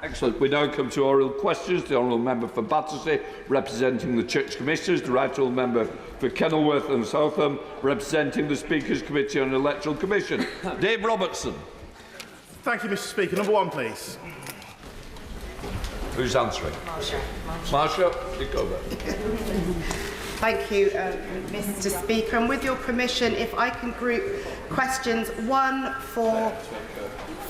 Excellent. We now come to oral questions. The Honourable Member for Battersea, representing the Church Commissioners. The Right Honourable Member for Kenilworth and Southam, representing the Speaker's Committee on Electoral Commission. Dave Robertson. Thank you, Mr Speaker. Number one, please. Who's answering? Marsha, take over. Thank you, Mr Speaker. And with your permission, if I can group questions 1, 4,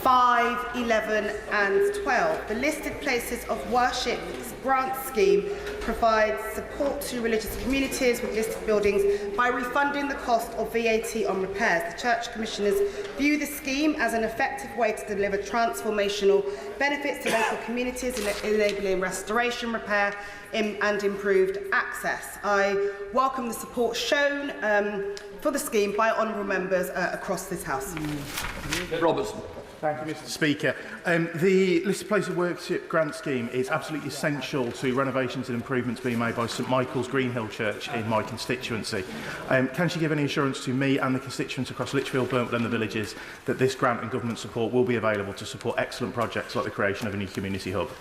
5, 11 and 12. The listed places of worship grant scheme provides support to religious communities with listed buildings by refunding the cost of VAT on repairs. The Church Commissioners view the scheme as an effective way to deliver transformational benefits to local communities, enabling restoration, repair and improved access. I welcome the support shown for the scheme by honourable members across this House. Robertson. Thank you, Mr Speaker. The listed place of worship grant scheme is absolutely essential to renovations and improvements being made by St Michael's Greenhill Church in my constituency. Can she give any assurance to me and the constituents across Lichfield, Burnwood and the villages that this grant and government support will be available to support excellent projects like the creation of a new community hub?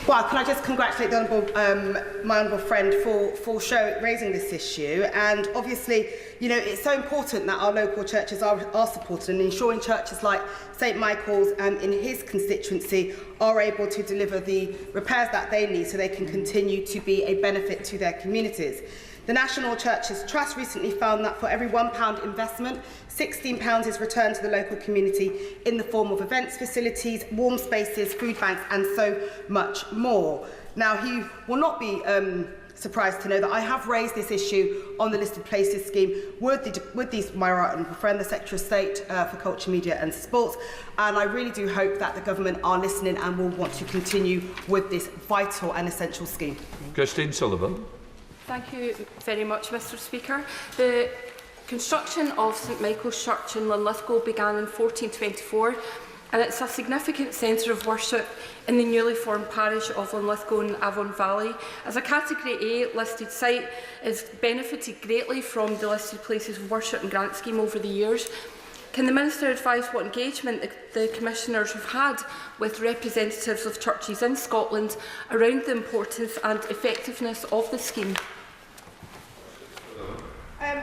Well, can I just congratulate the my honourable friend for raising this issue? And obviously, you know, it's so important that our local churches are supported, and ensuring churches like St Michael's in his constituency are able to deliver the repairs that they need so they can continue to be a benefit to their communities. The National Churches Trust recently found that for every £1 investment, £16 is returned to the local community in the form of events facilities, warm spaces, food banks and so much more. Now, he will not be surprised to know that I have raised this issue on the listed places scheme with my right honourable friend, the Secretary of State for Culture, Media and Sports, and I really do hope that the government are listening and will want to continue with this vital and essential scheme. Christine Sullivan. Thank you very much, Mr Speaker. The construction of St Michael's Church in Linlithgow began in 1424, and it's a significant centre of worship in the newly formed parish of Linlithgow in Avon Valley. As a Category A listed site, it's benefited greatly from the listed places of worship and grant scheme over the years. Can the Minister advise what engagement the Commissioners have had with representatives of churches in Scotland around the importance and effectiveness of the scheme?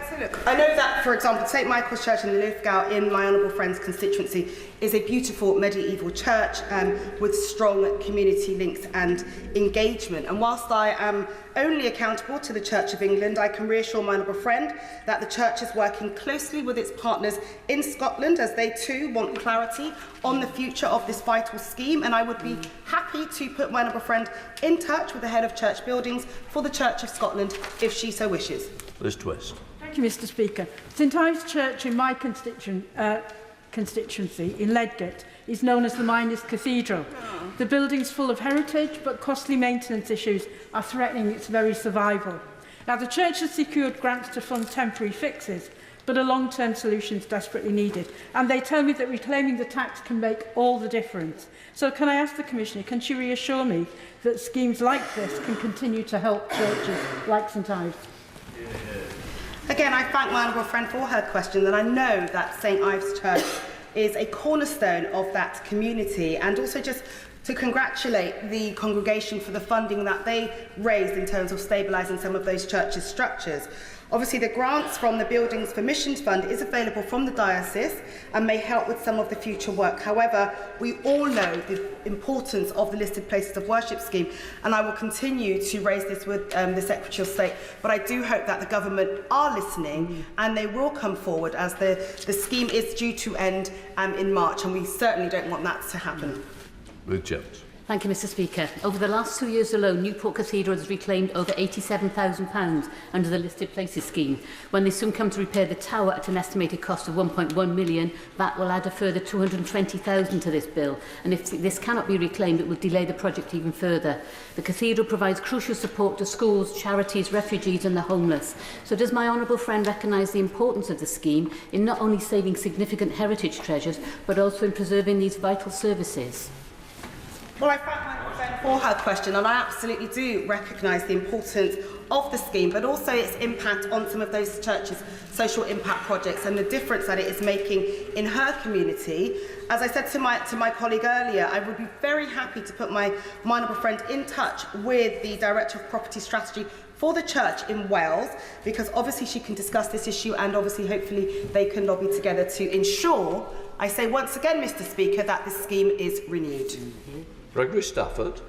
So look, I know that, for example, St Michael's Church in Linlithgow in my honourable friend's constituency is a beautiful medieval church with strong community links and engagement. And whilst I am only accountable to the Church of England, I can reassure my honourable friend that the Church is working closely with its partners in Scotland as they too want clarity on the future of this vital scheme. And I would be happy to put my honourable friend in touch with the head of church buildings for the Church of Scotland if she so wishes. Liz Twist. Thank you, Mr Speaker. St Ives Church in my constituency in Ledgate is known as the Miners' Cathedral. The building's full of heritage, but costly maintenance issues are threatening its very survival. Now, the church has secured grants to fund temporary fixes, but a long-term solution is desperately needed. And they tell me that reclaiming the tax can make all the difference. So can I ask the Commissioner, can she reassure me that schemes like this can continue to help churches like St Ives? Again, I thank my honourable friend for her question, and I know that St Ives Church is a cornerstone of that community, and also just to congratulate the congregation for the funding that they raised in terms of stabilising some of those churches' structures. Obviously, the grants from the Buildings for Missions Fund is available from the diocese and may help with some of the future work. However, we all know the importance of the listed places of worship scheme, and I will continue to raise this with the Secretary of State. But I do hope that the government are listening and they will come forward, as the scheme is due to end in March, and we certainly don't want that to happen. Ruth Jones. Thank you, Mr Speaker. Over the last 2 years alone, Newport Cathedral has reclaimed over £87,000 under the Listed Places scheme. When they soon come to repair the tower at an estimated cost of £1.1 million, that will add a further £220,000 to this bill. And if this cannot be reclaimed, it will delay the project even further. The cathedral provides crucial support to schools, charities, refugees and the homeless. So does my honourable friend recognise the importance of the scheme in not only saving significant heritage treasures, but also in preserving these vital services? Well, I thank my friend for her question, and I absolutely do recognise the importance of the scheme, but also its impact on some of those churches' social impact projects and the difference that it is making in her community. As I said to my colleague earlier, I would be very happy to put my honourable friend in touch with the Director of Property Strategy for the church in Wales, because obviously she can discuss this issue and obviously hopefully they can lobby together to ensure, I say once again, Mr Speaker, that this scheme is renewed. Gregory Stafford.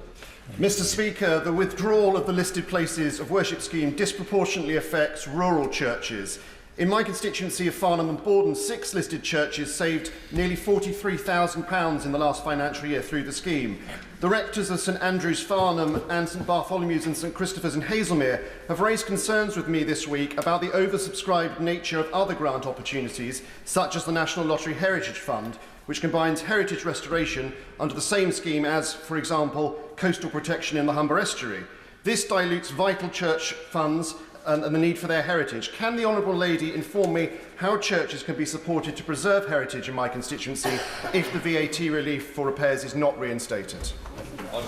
Mr Speaker, the withdrawal of the listed places of worship scheme disproportionately affects rural churches. In my constituency of Farnham and Borden, 6 listed churches saved nearly £43,000 in the last financial year through the scheme. The rectors of St Andrew's Farnham and St Bartholomew's and St Christopher's in Hazelmere have raised concerns with me this week about the oversubscribed nature of other grant opportunities, such as the National Lottery Heritage Fund, which combines heritage restoration under the same scheme as, for example, coastal protection in the Humber Estuary. This dilutes vital church funds and the need for their heritage. Can the Honourable Lady inform me how churches can be supported to preserve heritage in my constituency if the VAT relief for repairs is not reinstated? Well,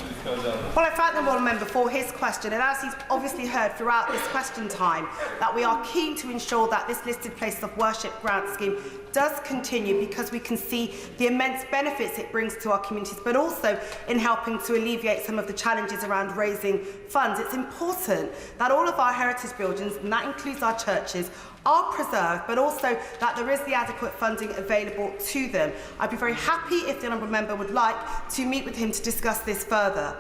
I thank the Honourable Member for his question, and as he's obviously heard throughout this question time, that we are keen to ensure that this listed places of worship grant scheme does continue, because we can see the immense benefits it brings to our communities, but also in helping to alleviate some of the challenges around raising funds. It's important that all of our heritage buildings, and that includes our churches, are preserved, but also that there is the adequate funding available to them. I'd be very happy if the Honourable Member would like to meet with him to discuss this further.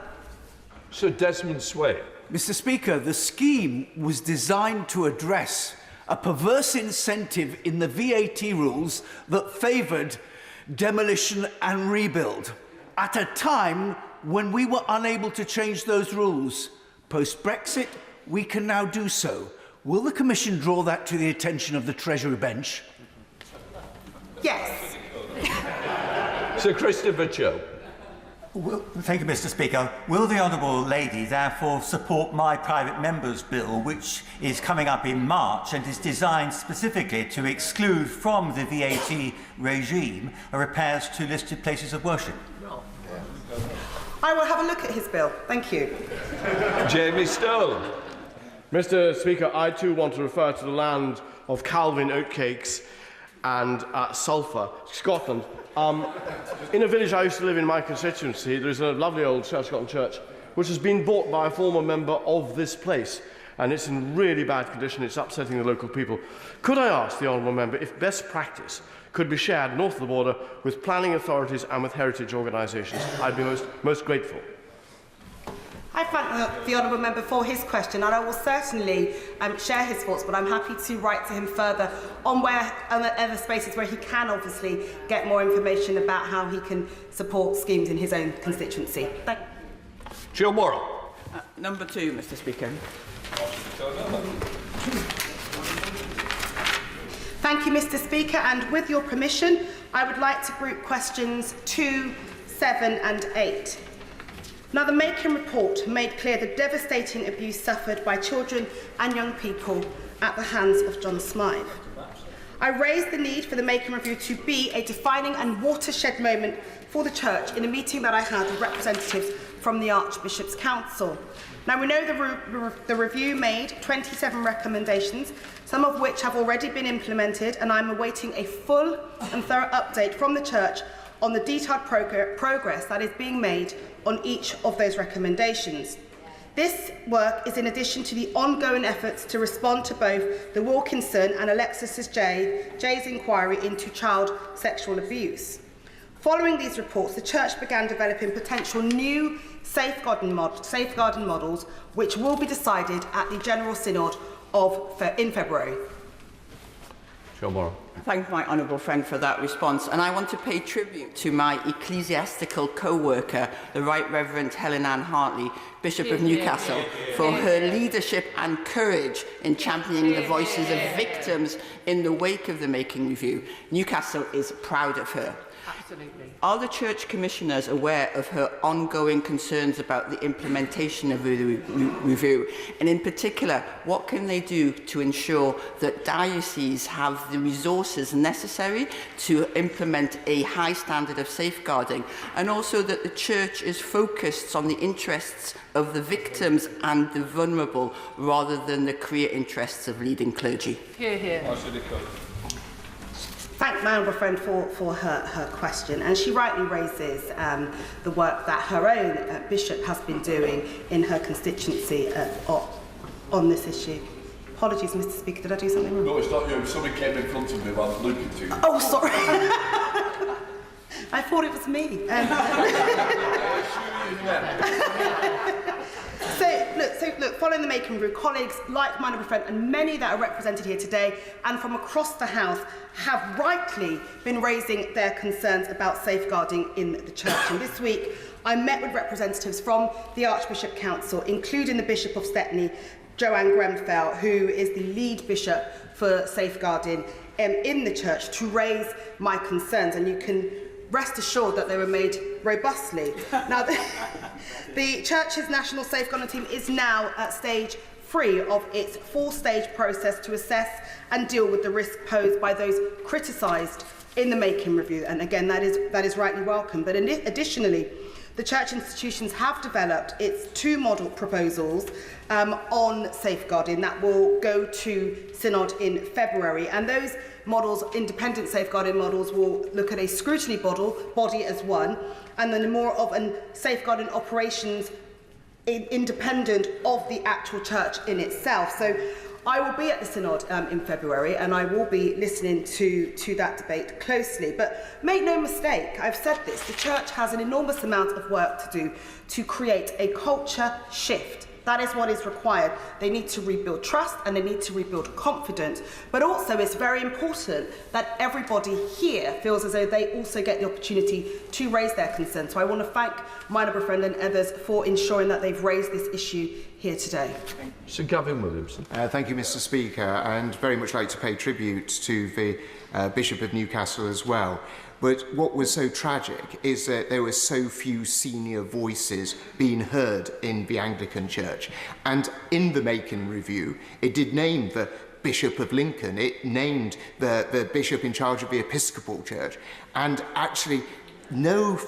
Sir Desmond Sway. Mr Speaker, the scheme was designed to address a perverse incentive in the VAT rules that favoured demolition and rebuild at a time when we were unable to change those rules. Post-Brexit, we can now do so. Will the Commission draw that to the attention of the Treasury bench? Yes. Sir Christopher Cho. Thank you, Mr Speaker. Will the Honourable Lady therefore support my private member's bill, which is coming up in March and is designed specifically to exclude from the VAT regime repairs to listed places of worship? I will have a look at his bill. Thank you. Jamie Stone. Mr Speaker, I too want to refer to the land of Calvin oatcakes and Sulphur, Scotland. In a village I used to live in my constituency, there is a lovely old Church Scotland church which has been bought by a former member of this place, and it's in really bad condition. It's upsetting the local people. Could I ask the Honourable Member if best practice could be shared north of the border with planning authorities and with heritage organisations? I'd be most grateful. I thank the Honourable Member for his question, and I will certainly share his thoughts, but I'm happy to write to him further on other spaces where he can obviously get more information about how he can support schemes in his own constituency. Thank you. Jill Morrow. Number 2, Mr Speaker. Thank you, Mr Speaker, and with your permission, I would like to group questions 2, 7 and 8. Now, the Macon report made clear the devastating abuse suffered by children and young people at the hands of John Smythe. I raised the need for the Macon Review to be a defining and watershed moment for the Church in a meeting that I had with representatives from the Archbishop's Council. Now, we know the review made 27 recommendations, some of which have already been implemented, and I'm awaiting a full and thorough update from the Church on the detailed progress that is being made on each of those recommendations. This work is in addition to the ongoing efforts to respond to both the Wilkinson and Alexis J's inquiry into child sexual abuse. Following these reports, the Church began developing potential new safeguarding models, which will be decided at the General Synod in February. Jill Morrow. Thank my honourable friend for that response, and I want to pay tribute to my ecclesiastical co-worker, the Right Reverend Helen Ann Hartley, Bishop of Newcastle, for her leadership and courage in championing the voices of victims in the wake of the Macon Review. Newcastle is proud of her. Absolutely. Are the Church Commissioners aware of her ongoing concerns about the implementation of the review? And in particular, what can they do to ensure that dioceses have the resources necessary to implement a high standard of safeguarding, and also that the Church is focused on the interests of the victims and the vulnerable rather than the career interests of leading clergy? Hear, hear. Thank my honourable friend for her question, and she rightly raises the work that her own bishop has been doing in her constituency on this issue. Apologies, Mr. Speaker, did I do something wrong? No, it's not you. Somebody came in front of me while I was looking to you. Oh, sorry. I thought it was me. So look, following the Making Review, colleagues like my honourable friend and many that are represented here today and from across the House have rightly been raising their concerns about safeguarding in the Church. And this week, I met with representatives from the Archbishop Council, including the Bishop of Stepney, Joanne Grenfell, who is the lead bishop for safeguarding in the Church, to raise my concerns. And you can rest assured that they were made robustly. Now, the Church's National Safeguarding Team is now at stage 3 of its 4-stage process to assess and deal with the risk posed by those criticised in the Making Review. And again, that is rightly welcome. But additionally, the Church institutions have developed its 2 model proposals on safeguarding that will go to Synod in February. And those models, independent safeguarding models, will look at a scrutiny body as one, and then more of a safeguarding operations independent of the actual Church in itself. So I will be at the Synod in February, and I will be listening to that debate closely. But make no mistake, I've said this, the Church has an enormous amount of work to do to create a culture shift. That is what is required. They need to rebuild trust and they need to rebuild confidence. But also it's very important that everybody here feels as though they also get the opportunity to raise their concerns. So I want to thank my honourable friend and others for ensuring that they've raised this issue here today. Sir Gavin Williamson. Thank you, Mr. Speaker, and very much like to pay tribute to the Bishop of Newcastle as well. But what was so tragic is that there were so few senior voices being heard in the Anglican Church. And in the Making Review, it did name the Bishop of Lincoln, it named the Bishop in charge of the Episcopal Church, and actually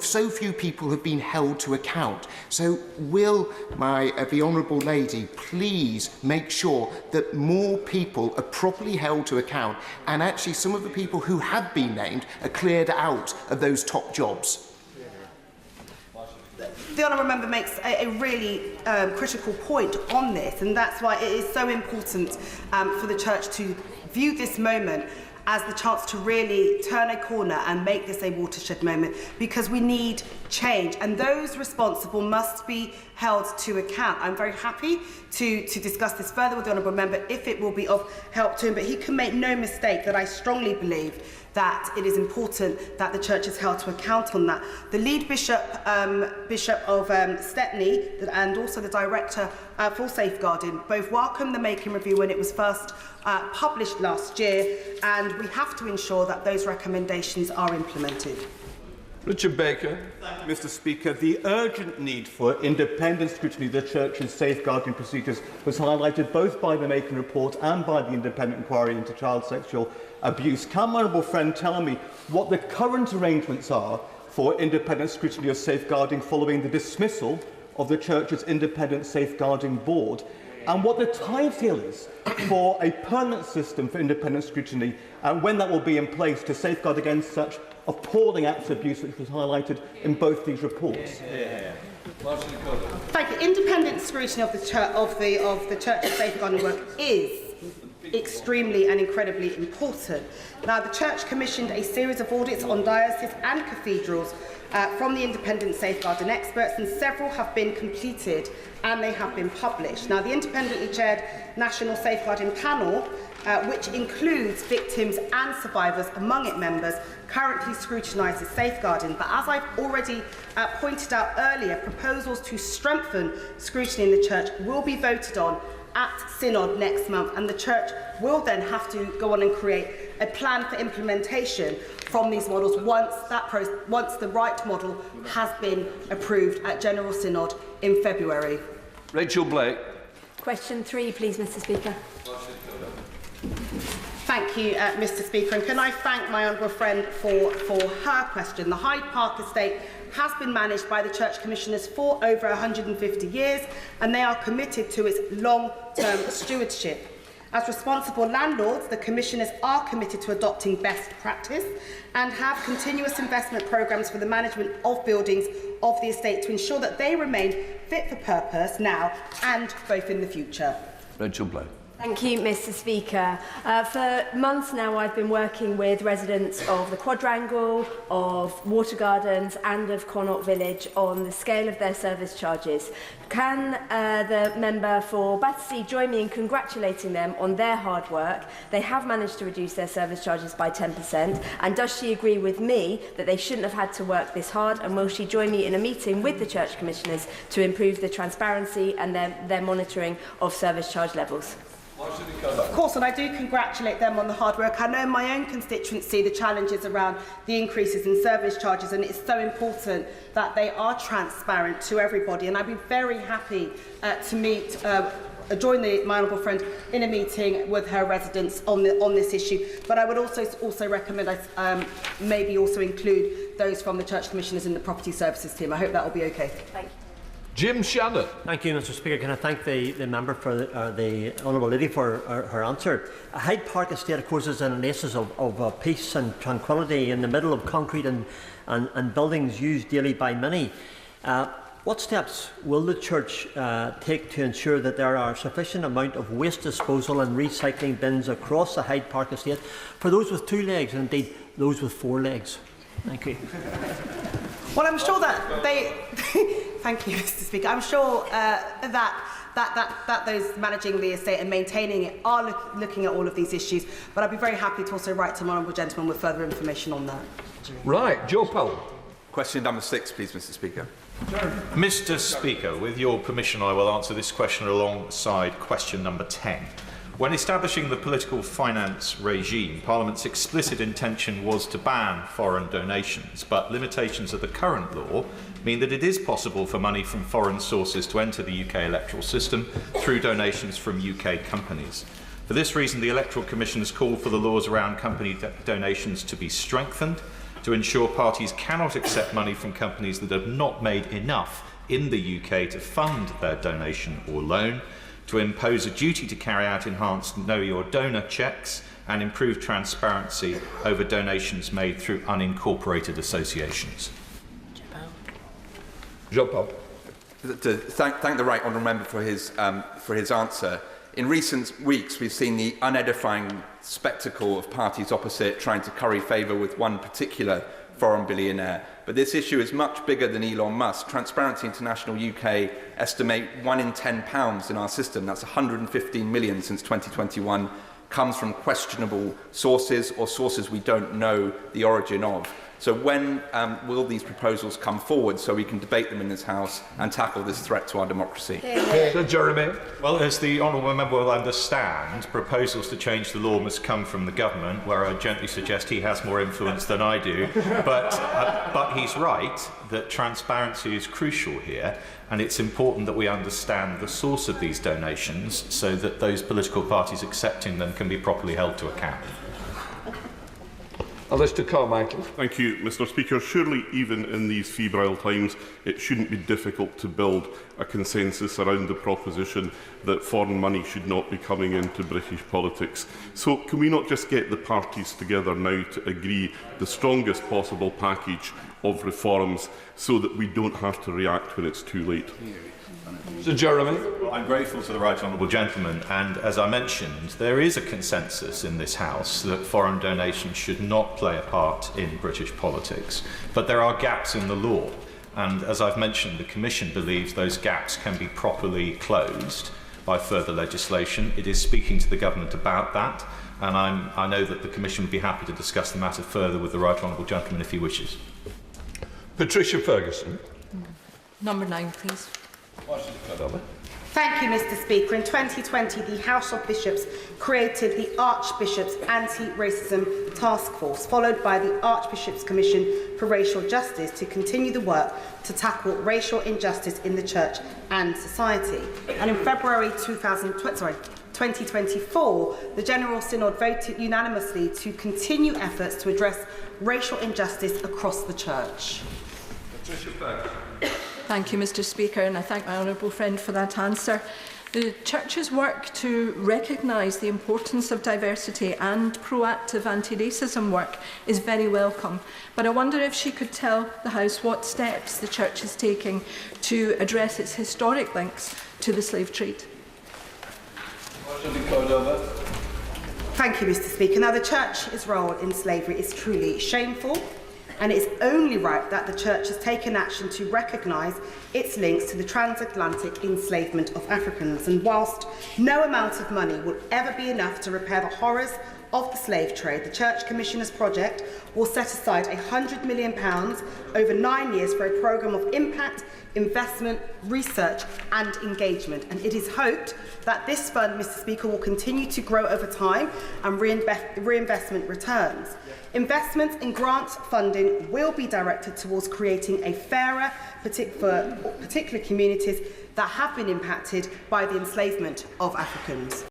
so few people have been held to account. So will the Honourable Lady please make sure that more people are properly held to account, and actually some of the people who have been named are cleared out of those top jobs? The honourable member makes a really critical point on this, and that's why it is so important for the Church to view this moment as the chance to really turn a corner and make this a watershed moment, because we need change and those responsible must be held to account. I'm very happy to discuss this further with the honourable member if it will be of help to him, but he can make no mistake that I strongly believe that it is important that the Church is held to account on that. The lead bishop, Bishop of Stepney, and also the Director for Safeguarding, both welcomed the Making Review when it was first published last year, and we have to ensure that those recommendations are implemented. Richard Baker. Thank you, Mr. Speaker. The urgent need for independent scrutiny of the Church's safeguarding procedures was highlighted both by the Making Report and by the independent inquiry into child sexual abuse. Can my honourable friend tell me what the current arrangements are for independent scrutiny of safeguarding following the dismissal of the Church's independent safeguarding board, and what the timetable is for a permanent system for independent scrutiny, and when that will be in place to safeguard against such appalling acts of abuse which was highlighted in both these reports? Thank you. Independent scrutiny of the Church's safeguarding work is extremely and incredibly important. Now, the Church commissioned a series of audits on dioceses and cathedrals from the independent safeguarding experts, and several have been completed and they have been published. Now, the independently chaired National Safeguarding Panel, which includes victims and survivors among its members, currently scrutinises safeguarding. But as I've already pointed out earlier, proposals to strengthen scrutiny in the Church will be voted on at Synod next month, and the Church will then have to go on and create a plan for implementation from these models once the right model has been approved at General Synod in February. Rachel Blake. Question 3, please, Mr. Speaker. Thank you, Mr. Speaker. And can I thank my honourable friend for her question? The Hyde Park estate has been managed by the Church Commissioners for over 150 years, and they are committed to its long-term stewardship. As responsible landlords, the Commissioners are committed to adopting best practice and have continuous investment programmes for the management of buildings of the estate to ensure that they remain fit for purpose now and both in the future. Rachel Blake. Thank you, Mr. Speaker. For months now, I've been working with residents of the Quadrangle, of Water Gardens and of Connaught Village on the scale of their service charges. Can the member for Battersea join me in congratulating them on their hard work? They have managed to reduce their service charges by 10%. And does she agree with me that they shouldn't have had to work this hard? And will she join me in a meeting with the Church Commissioners to improve the transparency and their monitoring of service charge levels? Of course, and I do congratulate them on the hard work. I know in my own constituency the challenges around the increases in service charges, and it's so important that they are transparent to everybody. And I'd be very happy to join my honourable friend in a meeting with her residents on this issue. But I would also recommend maybe also include those from the Church Commissioners in the Property Services team. I hope that will be okay. Thank you. Jim Shannon. Thank you, Mr. Speaker. Can I thank the member for the Honourable Lady for her answer? Hyde Park Estate, of course, is an oasis of peace and tranquility in the middle of concrete and buildings used daily by many. What steps will the Church take to ensure that there are sufficient amount of waste disposal and recycling bins across the Hyde Park Estate for those with 2 legs and indeed those with 4 legs? Thank you. Well, I'm sure that they... Thank you, Mr. Speaker. I'm sure that those managing the estate and maintaining it are looking at all of these issues, but I'd be very happy to also write to my honourable gentleman with further information on that. Right, Joe Powell. Question number 6, please, Mr. Speaker. Mr. Speaker, with your permission, I will answer this question alongside question number 10. When establishing the political finance regime, Parliament's explicit intention was to ban foreign donations, but limitations of the current law mean that it is possible for money from foreign sources to enter the UK electoral system through donations from UK companies. For this reason, the Electoral Commission has called for the laws around company donations to be strengthened to ensure parties cannot accept money from companies that have not made enough in the UK to fund their donation or loan, to impose a duty to carry out enhanced Know Your Donor checks and improve transparency over donations made through unincorporated associations. Jean-Paul. To thank the right honourable member for his answer. In recent weeks, we've seen the unedifying spectacle of parties opposite trying to curry favour with one particular foreign billionaire. But this issue is much bigger than Elon Musk. Transparency International UK estimate £1 in 10 in our system, that's 115 million since 2021, comes from questionable sources or sources we don't know the origin of. So when will these proposals come forward so we can debate them in this House and tackle this threat to our democracy? So, Jeremy. Well, as the honourable member will understand, proposals to change the law must come from the government, where I gently suggest he has more influence than I do. But he's right that transparency is crucial here, and it's important that we understand the source of these donations so that those political parties accepting them can be properly held to account. Alistair Carmichael. Thank you, Mr. Speaker. Surely, even in these febrile times, it shouldn't be difficult to build a consensus around the proposition that foreign money should not be coming into British politics. So, can we not just get the parties together now to agree the strongest possible package of reforms so that we don't have to react when it's too late? Sir Jeremy. Well, I'm grateful to the right honourable gentleman, and as I mentioned, there is a consensus in this House that foreign donations should not play a part in British politics. But there are gaps in the law, and as I've mentioned, the Commission believes those gaps can be properly closed by further legislation. It is speaking to the government about that, and I know that the Commission would be happy to discuss the matter further with the right honourable gentleman if he wishes. Patricia Ferguson. Number 9, please. Thank you, Mr. Speaker. In 2020, the House of Bishops created the Archbishops Anti-Racism Task Force, followed by the Archbishops Commission for Racial Justice, to continue the work to tackle racial injustice in the Church and society. And in February 2024, the General Synod voted unanimously to continue efforts to address racial injustice across the Church. Thank you, Mr. Speaker, and I thank my honourable friend for that answer. The Church's work to recognise the importance of diversity and proactive anti-racism work is very welcome, but I wonder if she could tell the House what steps the Church is taking to address its historic links to the slave trade. Thank you, Mr. Speaker. Now, the Church's role in slavery is truly shameful, and it is only right that the Church has taken action to recognise its links to the transatlantic enslavement of Africans. And whilst no amount of money will ever be enough to repair the horrors of the slave trade, the Church Commissioners Project will set aside £100 million over 9 years for a programme of impact, investment, research and engagement. And it is hoped that this fund, Mr. Speaker, will continue to grow over time and reinvestment returns. Investments in grant funding will be directed towards creating a fairer for particular communities that have been impacted by the enslavement of Africans.